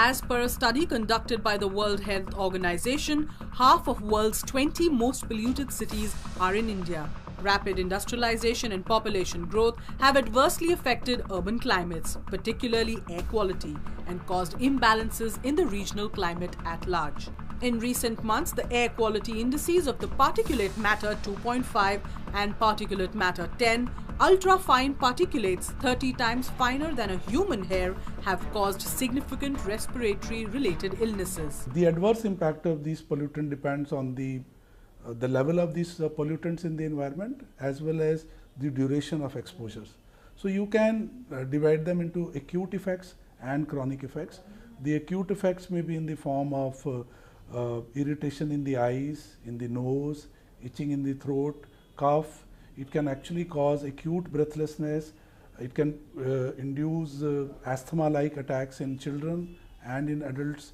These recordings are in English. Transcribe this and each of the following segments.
As per a study conducted by the World Health Organization, half of world's 20 most polluted cities are in India. Rapid industrialization and population growth have adversely affected urban climates, particularly air quality, and caused imbalances in the regional climate at large. In recent months, the air quality indices of the particulate matter 2.5 and particulate matter 10, ultra-fine particulates 30 times finer than a human hair, have caused significant respiratory-related illnesses. The adverse impact of these pollutants depends on the level of these pollutants in the environment as well as the duration of exposures. So you can divide them into acute effects and chronic effects. The acute effects may be in the form of irritation in the eyes, in the nose, itching in the throat, cough. It can actually cause acute breathlessness. It can induce asthma-like attacks in children and in adults.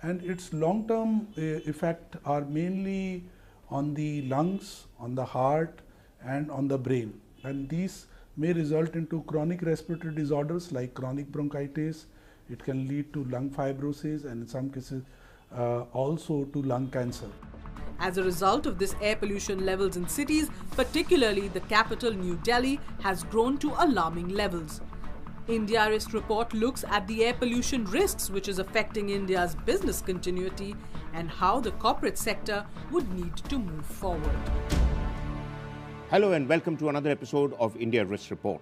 And its long-term effect are mainly on the lungs, on the heart, and on the brain. And these may result into chronic respiratory disorders like chronic bronchitis. It can lead to lung fibrosis and in some cases also to lung cancer. As a result of this air pollution levels in cities, particularly the capital New Delhi, has grown to alarming levels. IIRIS report looks at the air pollution risks which is affecting India's business continuity and how the corporate sector would need to move forward. Hello and welcome to another episode of IIRIS report.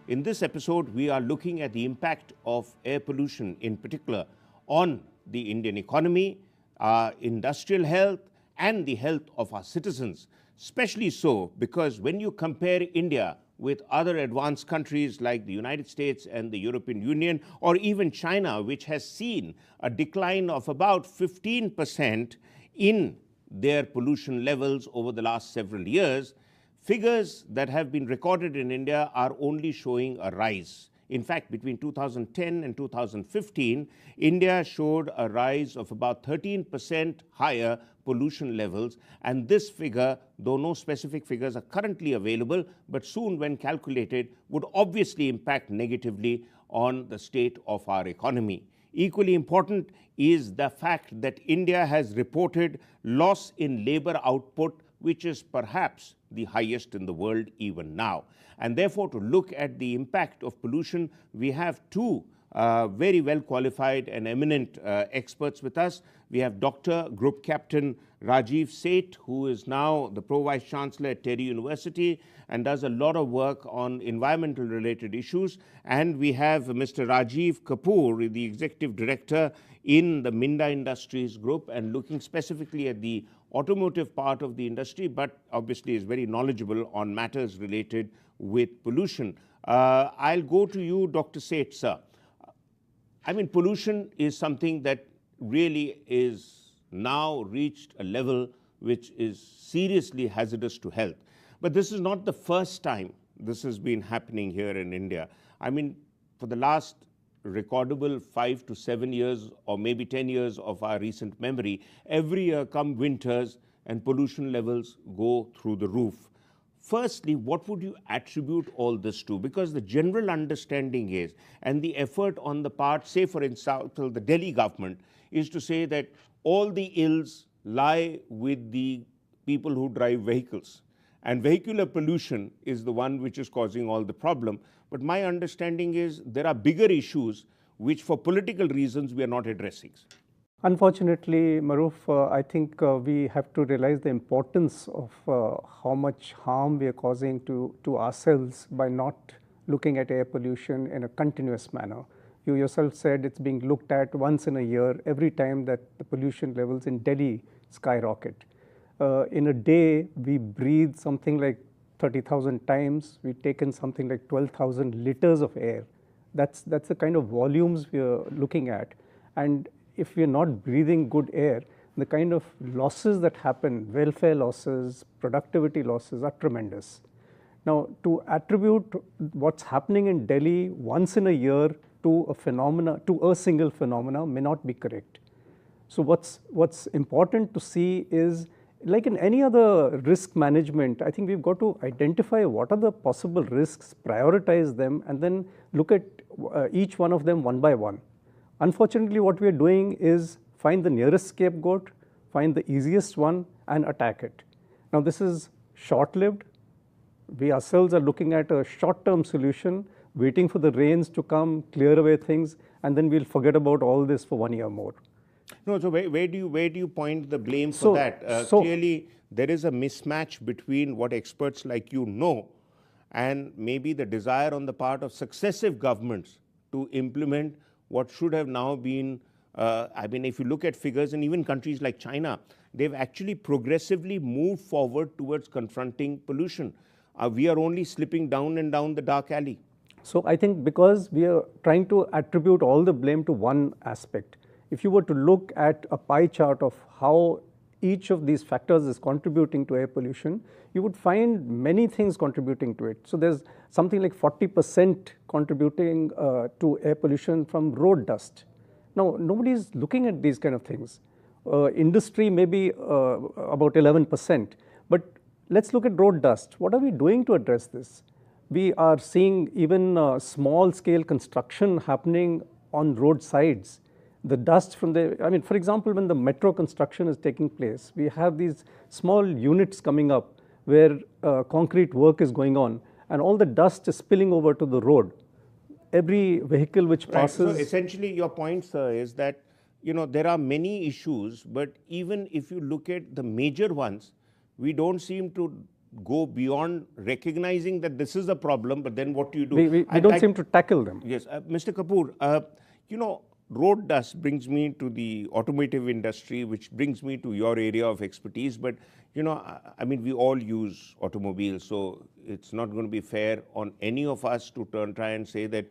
In this episode, we are looking at the impact of air pollution in particular on the Indian economy, our industrial health, and the health of our citizens, especially so because when you compare India with other advanced countries like the United States and the European Union or even China, which has seen a decline of about 15% in their pollution levels over the last several years, figures that have been recorded in India are only showing a rise. In fact, between 2010 and 2015, India showed a rise of about 13% higher pollution levels. And this figure, though no specific figures are currently available, but soon when calculated, would obviously impact negatively on the state of our economy. Equally important is the fact that India has reported loss in labor output, which is perhaps the highest in the world even now. And therefore, to look at the impact of pollution, we have two very well qualified and eminent experts with us. We have Dr. Group Captain Rajiv, Seth, who is now the Pro-Vice Chancellor at Teri University and does a lot of work on environmental related issues. And we have Mr. Rajiv Kapoor, the Executive Director in the MINDA Industries Group and looking specifically at the automotive part of the industry, but obviously is very knowledgeable on matters related with pollution. I'll go to you, Dr. Seth, sir. I mean, pollution is something that really is now reached a level which is seriously hazardous to health. But this is not the first time this has been happening here in India. I mean, for the last recordable 5 to 7 years or maybe 10 years of our recent memory, every year come winters and pollution levels go through the roof. Firstly, what would you attribute all this to? Because the general understanding is, and the effort on the part, say for example, the Delhi government, is to say that all the ills lie with the people who drive vehicles. And vehicular pollution is the one which is causing all the problem. But my understanding is there are bigger issues which for political reasons we are not addressing. Unfortunately, Maroof, I think we have to realize the importance of how much harm we are causing to ourselves by not looking at air pollution in a continuous manner. You yourself said it's being looked at once in a year every time that the pollution levels in Delhi skyrocket. In a day, we breathe something like 30,000 times. We've taken something like 12,000 liters of air. That's the kind of volumes we are looking at. And if we are not breathing good air, the kind of losses that happen, welfare losses, productivity losses, are tremendous. Now, to attribute what's happening in Delhi once in a year to a single phenomena may not be correct. So what's important to see is, like in any other risk management, I think we've got to identify what are the possible risks, prioritize them, and then look at each one of them one by one. Unfortunately, what we are doing is find the nearest scapegoat, find the easiest one and attack it. Now this is short-lived. We ourselves are looking at a short-term solution, waiting for the rains to come, clear away things, and then we'll forget about all this for 1 year more. No, so where do you point the blame for that? Clearly, there is a mismatch between what experts like you know and maybe the desire on the part of successive governments to implement what should have now been, I mean, if you look at figures, and even countries like China, they've actually progressively moved forward towards confronting pollution. We are only slipping down and down the dark alley. So I think because we are trying to attribute all the blame to one aspect, if you were to look at a pie chart of how each of these factors is contributing to air pollution, you would find many things contributing to it. So there's something like 40% contributing to air pollution from road dust. Now, nobody is looking at these kind of things. Industry may be about 11%, but let's look at road dust. What are we doing to address this? We are seeing even small scale construction happening on roadsides. The dust from the, I mean, for example, when the metro construction is taking place, we have these small units coming up where concrete work is going on and all the dust is spilling over to the road. Every vehicle which passes. Right. So essentially your point, sir, is that, you know, there are many issues, but even if you look at the major ones, we don't seem to go beyond recognizing that this is a problem, but then what do you do? We don't seem to tackle them. Yes. Mr. Kapoor, you know, road dust brings me to the automotive industry, which brings me to your area of expertise. But, you know, I mean, we all use automobiles, so it's not going to be fair on any of us to try and say that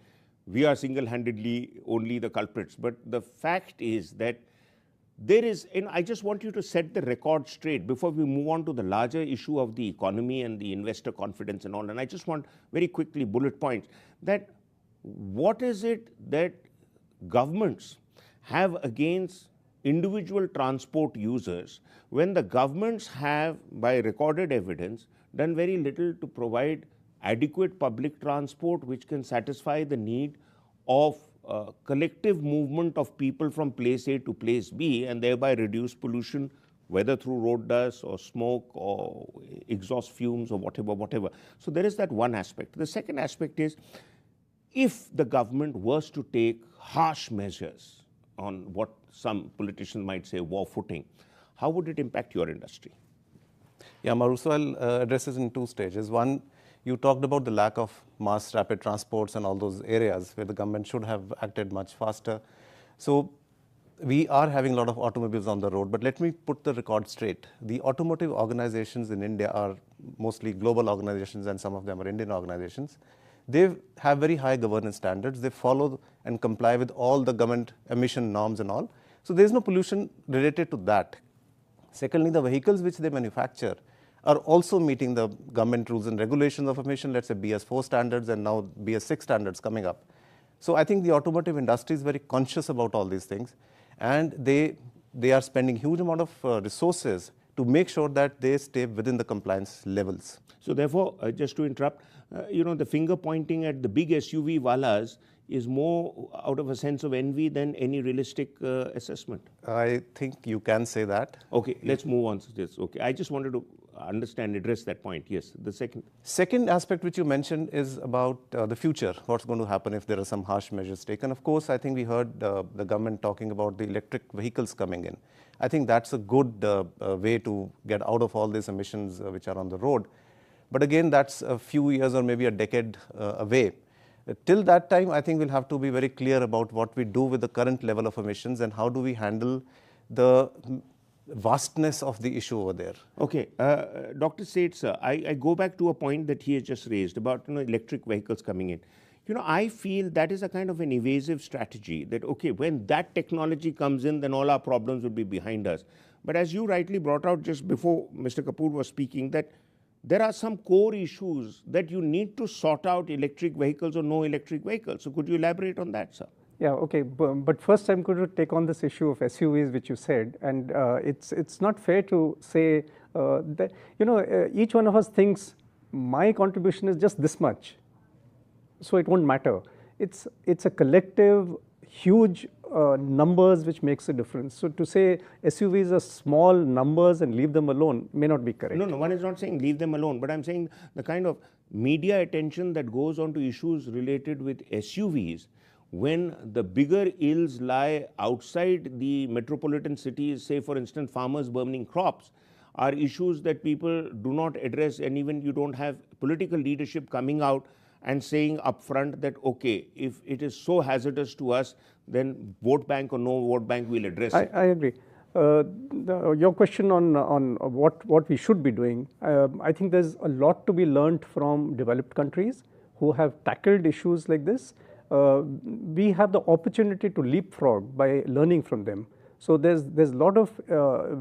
we are single-handedly only the culprits. But the fact is that there is, and I just want you to set the record straight before we move on to the larger issue of the economy and the investor confidence and all. And I just want very quickly bullet points that what is it that governments have against individual transport users when the governments have, by recorded evidence, done very little to provide adequate public transport which can satisfy the need of collective movement of people from place A to place B and thereby reduce pollution, whether through road dust or smoke or exhaust fumes or whatever. So there is that one aspect. The second aspect is, if the government was to take harsh measures on what some politicians might say war footing, how would it impact your industry? Yeah, Maroof, so I'll address this in two stages. One, you talked about the lack of mass rapid transports and all those areas where the government should have acted much faster. So we are having a lot of automobiles on the road, but let me put the record straight. The automotive organizations in India are mostly global organizations and some of them are Indian organizations. They have very high governance standards. They follow and comply with all the government emission norms and all. So there is no pollution related to that. Secondly, the vehicles which they manufacture are also meeting the government rules and regulations of emission, let's say BS4 standards and now BS6 standards coming up. So I think the automotive industry is very conscious about all these things, and they are spending huge amount of resources to make sure that they stay within the compliance levels. So therefore, just to interrupt, you know, the finger pointing at the big SUV walas is more out of a sense of envy than any realistic assessment. I think you can say that. Okay, let's move on to this. Okay, I just wanted to address that point. Yes, the second aspect which you mentioned is about the future, what's going to happen if there are some harsh measures taken. Of course, I think we heard the government talking about the electric vehicles coming in. I think that's a good way to get out of all these emissions which are on the road. But again, that's a few years or maybe a decade away. Till that time, I think we'll have to be very clear about what we do with the current level of emissions and how do we handle the vastness of the issue over there. Okay, Dr. Seth, sir, I go back to a point that he has just raised about electric vehicles coming in. I feel that is a kind of an evasive strategy that, okay, when that technology comes in, then all our problems will be behind us. But as you rightly brought out just before Mr. Kapoor was speaking, that there are some core issues that you need to sort out, electric vehicles or no electric vehicles. So could you elaborate on that, sir? Yeah, okay. But first I'm going to take on this issue of SUVs, which you said. And it's not fair to say that, each one of us thinks my contribution is just this much, so it won't matter. It's a collective, huge numbers which makes a difference. So to say SUVs are small numbers and leave them alone may not be correct. No, one is not saying leave them alone, but I'm saying the kind of media attention that goes on to issues related with SUVs when the bigger ills lie outside the metropolitan cities, say for instance farmers burning crops, are issues that people do not address, and even you don't have political leadership coming out and saying upfront that, okay, if it is so hazardous to us, then vote bank or no vote bank we'll address it. I agree. Your question on what we should be doing, I think there's a lot to be learned from developed countries who have tackled issues like this. We have the opportunity to leapfrog by learning from them. So there's a lot of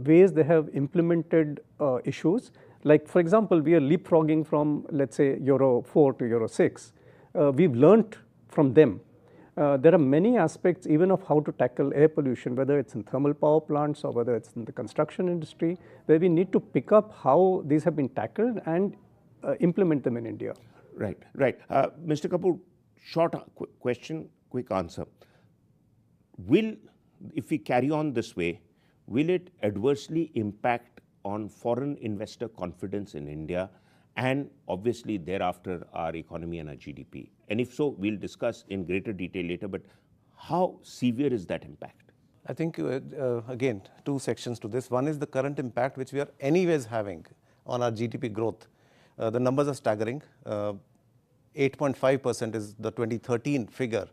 ways they have implemented issues. Like for example, we are leapfrogging from, let's say, Euro 4 to Euro 6. We've learned from them. There are many aspects even of how to tackle air pollution, whether it's in thermal power plants or whether it's in the construction industry, where we need to pick up how these have been tackled and implement them in India. Right. Mr. Kapoor, short question, quick answer. If we carry on this way, will it adversely impact on foreign investor confidence in India and obviously thereafter our economy and our GDP? And if so, we'll discuss in greater detail later, but how severe is that impact? I think, again, two sections to this. One is the current impact which we are anyways having on our GDP growth. The numbers are staggering. 8.5% is the 2013 figure.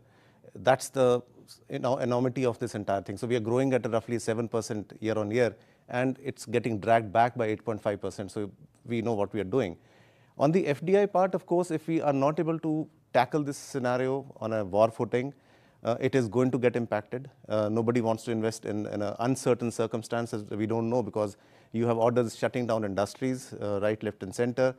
That's the enormity of this entire thing. So we are growing at a roughly 7% year on year, and it's getting dragged back by 8.5%. So we know what we are doing. On the FDI part, of course, if we are not able to tackle this scenario on a war footing, it is going to get impacted. Nobody wants to invest in uncertain circumstances. We don't know, because you have orders shutting down industries, right, left and center.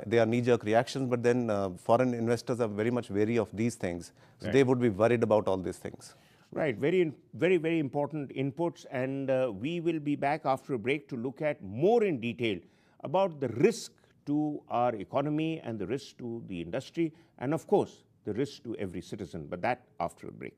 They are knee-jerk reactions, but then foreign investors are very much wary of these things. So they would be worried about all these things. Right, very, very important inputs, and we will be back after a break to look at more in detail about the risk to our economy and the risk to the industry, and of course, the risk to every citizen, but that after a break.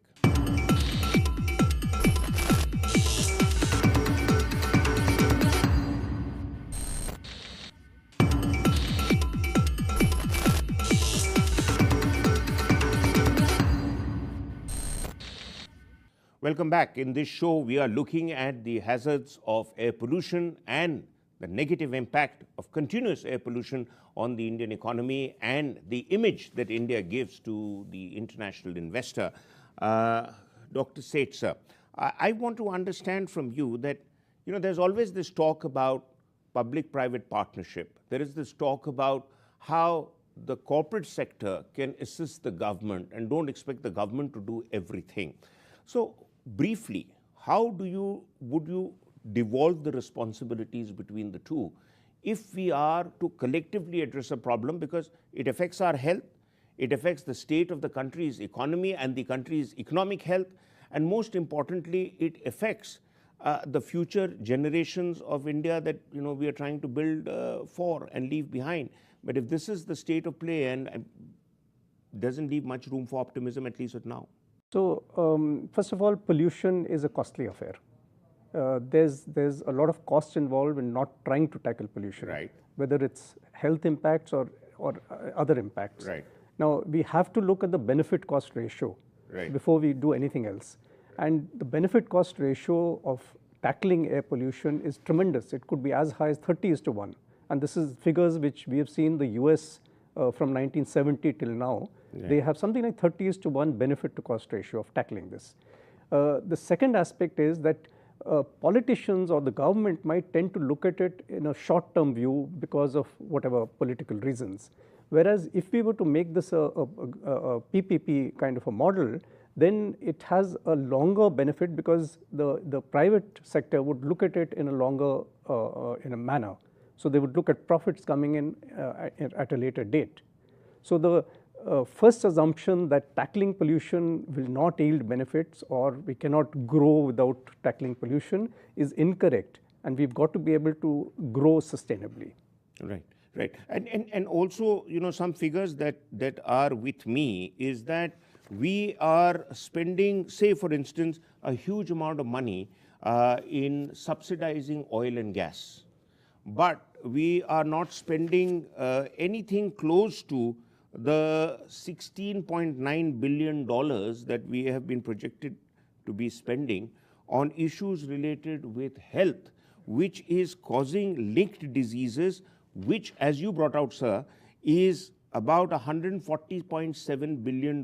Welcome back. In this show, we are looking at the hazards of air pollution and the negative impact of continuous air pollution on the Indian economy and the image that India gives to the international investor. Dr. Seth, sir, I want to understand from you that, there's always this talk about public-private partnership. There is this talk about how the corporate sector can assist the government and don't expect the government to do everything. So, briefly, how would you devolve the responsibilities between the two if we are to collectively address a problem, because it affects our health, it affects the state of the country's economy and the country's economic health, and most importantly, it affects the future generations of India that we are trying to build for and leave behind. But if this is the state of play, and doesn't leave much room for optimism, at least now. So first of all, pollution is a costly affair. There's a lot of cost involved in not trying to tackle pollution, right, whether it's health impacts or other impacts. Right. Now, we have to look at the benefit-cost ratio before we do anything else. And the benefit-cost ratio of tackling air pollution is tremendous. It could be as high as 30:1. And this is figures which we have seen the US from 1970 till now. Yeah. They have something like 30:1 benefit-to-cost ratio of tackling this. The second aspect is that politicians or the government might tend to look at it in a short-term view because of whatever political reasons. Whereas if we were to make this a PPP kind of a model, then it has a longer benefit because the private sector would look at it in a longer in a manner. So they would look at profits coming in at a later date. So the first assumption that tackling pollution will not yield benefits or we cannot grow without tackling pollution is incorrect, and we've got to be able to grow sustainably. Right. And also, some figures that are with me is that we are spending, say for instance, a huge amount of money in subsidizing oil and gas. But we are not spending anything close to the $16.9 billion that we have been projected to be spending on issues related with health, which is causing linked diseases, which, as you brought out, sir, is about $140.7 billion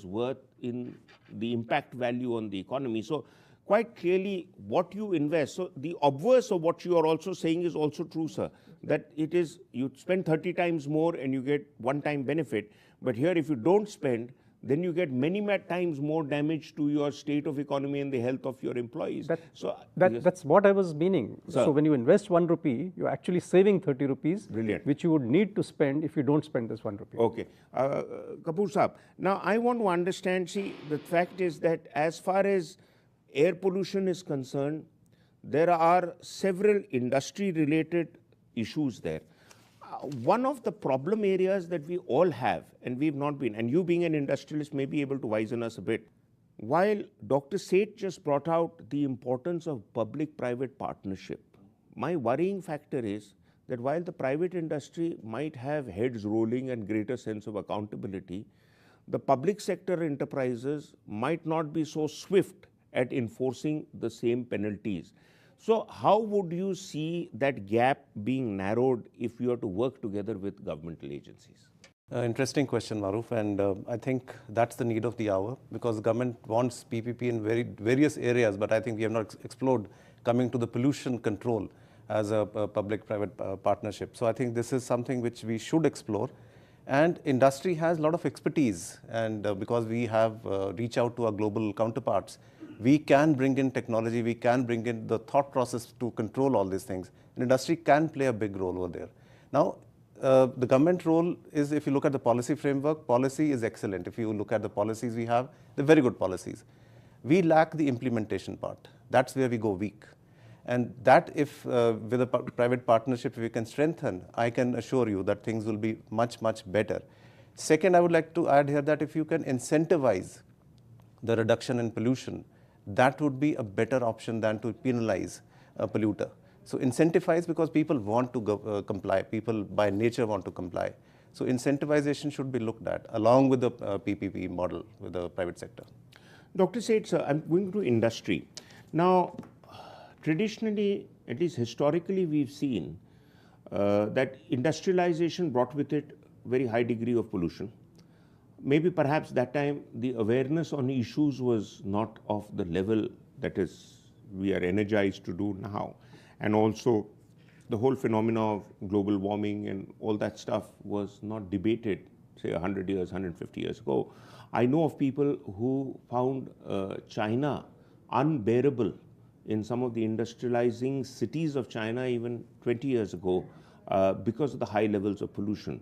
worth in the impact value on the economy. So quite clearly what you invest, so the obverse of what you are also saying is also true, sir, that it is, you spend 30 times more and you get one-time benefit, but here if you don't spend, then you get many times more damage to your state of economy and the health of your employees. That's what I was meaning. Sir. So when you invest 1 rupee, you're actually saving 30 rupees, Brilliant. which you would need to spend if you don't spend this 1 rupee. Okay. Kapoor Saab, now I want to understand, see, the fact is that as far as air pollution is concerned, there are several industry-related issues there. One of the problem areas that we all have, and we've not been, and you being an industrialist may be able to wisen us a bit, while Dr. Seth just brought out the importance of public-private partnership, my worrying factor is that while the private industry might have heads rolling and greater sense of accountability, the public sector enterprises might not be so swift at enforcing the same penalties. So how would you see that gap being narrowed if you are to work together with governmental agencies? Interesting question, Maroof, and I think that's the need of the hour, because government wants PPP in various areas, but I think we have not explored coming to the pollution control as a public-private partnership. So I think this is something which we should explore, and industry has a lot of expertise, and because we have reached out to our global counterparts, we can bring in technology, we can bring in the thought process to control all these things. And industry can play a big role over there. Now, the government role is, if you look at the policy framework, policy is excellent. If you look at the policies we have, they're very good policies. We lack the implementation part. That's where we go weak. And that, if with a private partnership we can strengthen, I can assure you that things will be much better. Second, I would like to add here that if you can incentivize the reduction in pollution, that would be a better option than to penalize a polluter. So incentivize, because people want to comply, people by nature want to comply. So incentivization should be looked at along with the PPP model with the private sector. Dr. Seth, sir, I'm going to industry. Now, traditionally, at least historically, we've seen that industrialization brought with it very high degree of pollution. Maybe perhaps that time the awareness on issues was not of the level that is we are energized to do now. And also the whole phenomena of global warming and all that stuff was not debated, say 100 years, 150 years ago. I know of people who found China unbearable in some of the industrializing cities of China even 20 years ago because of the high levels of pollution.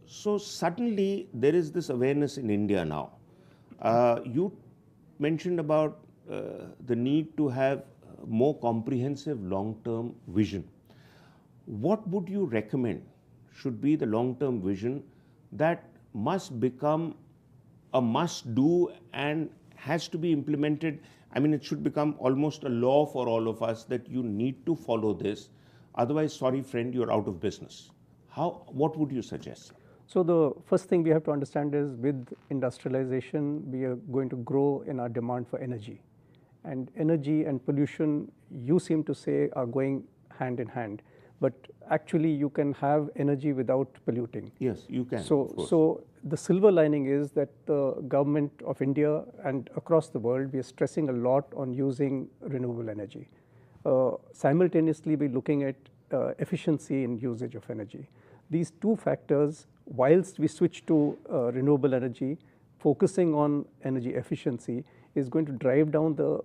So suddenly there is this awareness in India now. You mentioned about the need to have more comprehensive long-term vision. What would you recommend should be the long-term vision that must become a must-do and has to be implemented? I mean, it should become almost a law for all of us that you need to follow this. Otherwise, sorry friend, you're out of business. What would you suggest? So the first thing we have to understand is, with industrialization, we are going to grow in our demand for energy. And energy and pollution, you seem to say, are going hand in hand. But actually, you can have energy without polluting. Yes, you can. So the silver lining is that the government of India and across the world, we are stressing a lot on using renewable energy. Simultaneously, we're looking at efficiency in usage of energy. These two factors, whilst we switch to renewable energy, focusing on energy efficiency is going to drive down the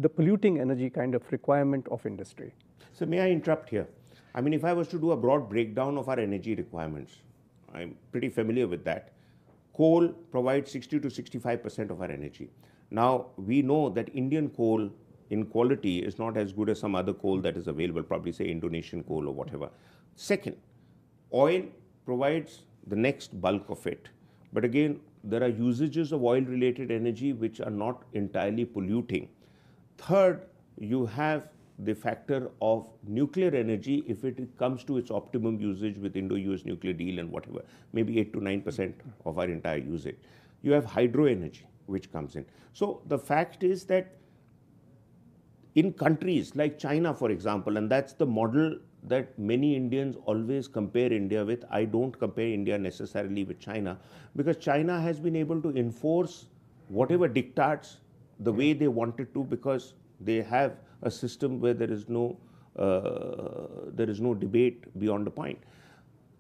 the polluting energy kind of requirement of industry. So may I interrupt here? I mean, if I was to do a broad breakdown of our energy requirements, I'm pretty familiar with that. Coal provides 60 to 65% of our energy. Now, we know that Indian coal in quality is not as good as some other coal that is available, probably say Indonesian coal or whatever. Second, oil provides the next bulk of it. But again, there are usages of oil-related energy which are not entirely polluting. Third, you have the factor of nuclear energy if it comes to its optimum usage with Indo-US nuclear deal and whatever, maybe 8 to 9% of our entire usage. You have hydro energy which comes in. So the fact is that in countries like China, for example, and that's the model that many Indians always compare India with. I don't compare India necessarily with China, because China has been able to enforce whatever diktats the way they wanted to, because they have a system where there is no debate beyond a point.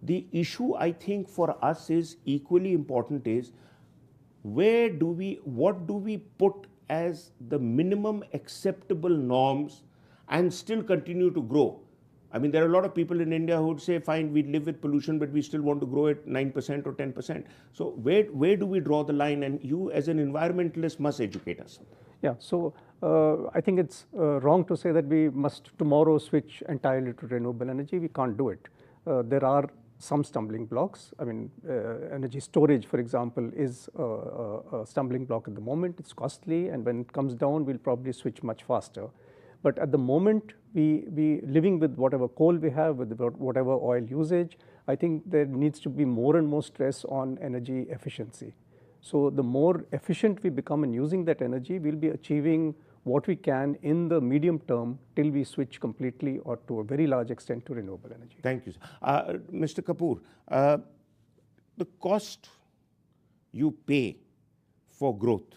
The issue, I think, for us is equally important is what do we put as the minimum acceptable norms and still continue to grow. I mean, there are a lot of people in India who would say, fine, we live with pollution, but we still want to grow at 9% or 10%. So where do we draw the line? And you as an environmentalist must educate us. Yeah, so I think it's wrong to say that we must tomorrow switch entirely to renewable energy. We can't do it. There are some stumbling blocks. I mean, energy storage, for example, is a stumbling block at the moment. It's costly, and when it comes down, we'll probably switch much faster. But at the moment, we living with whatever coal we have, with whatever oil usage, I think there needs to be more and more stress on energy efficiency. So the more efficient we become in using that energy, we'll be achieving what we can in the medium term till we switch completely or to a very large extent to renewable energy. Thank you. Mr. Kapoor, the cost you pay for growth,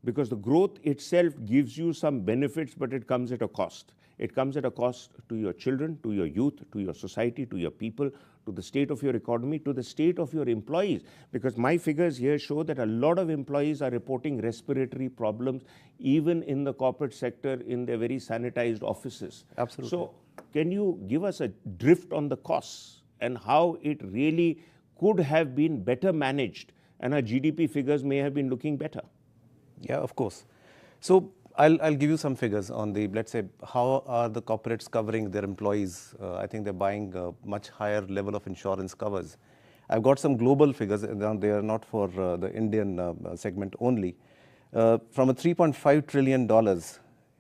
because the growth itself gives you some benefits, but it comes at a cost. It comes at a cost to your children, to your youth, to your society, to your people, to the state of your economy, to the state of your employees. Because my figures here show that a lot of employees are reporting respiratory problems, even in the corporate sector, in their very sanitized offices. Absolutely. So can you give us a drift on the costs and how it really could have been better managed and our GDP figures may have been looking better? Yeah, of course. So I'll give you some figures on the, let's say, how are the corporates covering their employees. I think they're buying a much higher level of insurance covers. I've got some global figures, and they are not for the Indian segment only. From a $3.5 trillion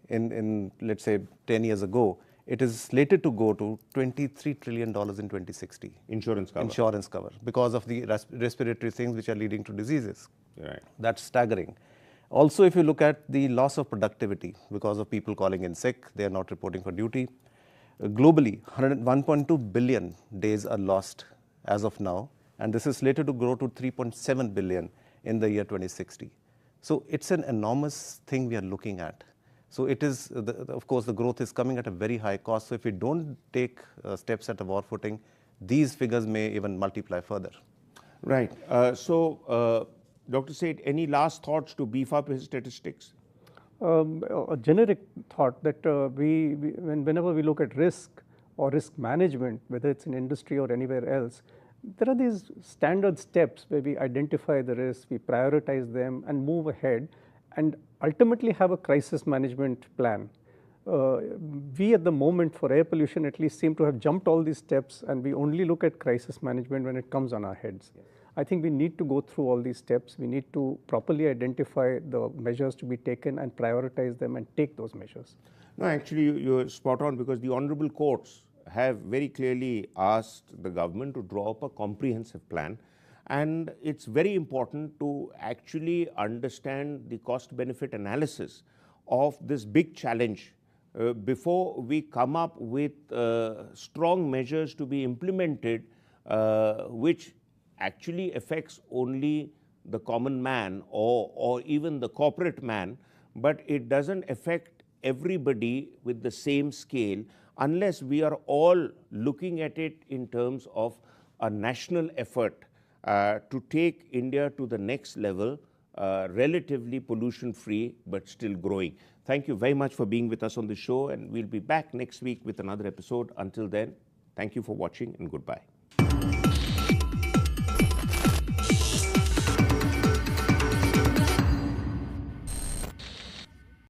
in, let's say, 10 years ago, it is slated to go to $23 trillion in 2060. Insurance cover. Insurance cover, because of the respiratory things which are leading to diseases. Right. That's staggering. Also, if you look at the loss of productivity because of people calling in sick, they are not reporting for duty. Globally, 1.2 billion days are lost as of now, and this is slated to grow to 3.7 billion in the year 2060. So it's an enormous thing we are looking at. So it is, of course, the growth is coming at a very high cost. So if we don't take steps at a war footing, these figures may even multiply further. Right. Dr. Seth, any last thoughts to beef up his statistics? A generic thought that whenever we look at risk or risk management, whether it's in industry or anywhere else, there are these standard steps where we identify the risks, we prioritize them and move ahead and ultimately have a crisis management plan. We at the moment for air pollution at least seem to have jumped all these steps, and we only look at crisis management when it comes on our heads. Yes. I think we need to go through all these steps. We need to properly identify the measures to be taken and prioritize them and take those measures. No, actually, you're spot on, because the honorable courts have very clearly asked the government to draw up a comprehensive plan. And it's very important to actually understand the cost-benefit analysis of this big challenge before we come up with strong measures to be implemented, which actually affects only the common man or even the corporate man, but it doesn't affect everybody with the same scale unless we are all looking at it in terms of a national effort to take India to the next level, relatively pollution-free but still growing. Thank you very much for being with us on the show, and we'll be back next week with another episode. Until then, thank you for watching and goodbye.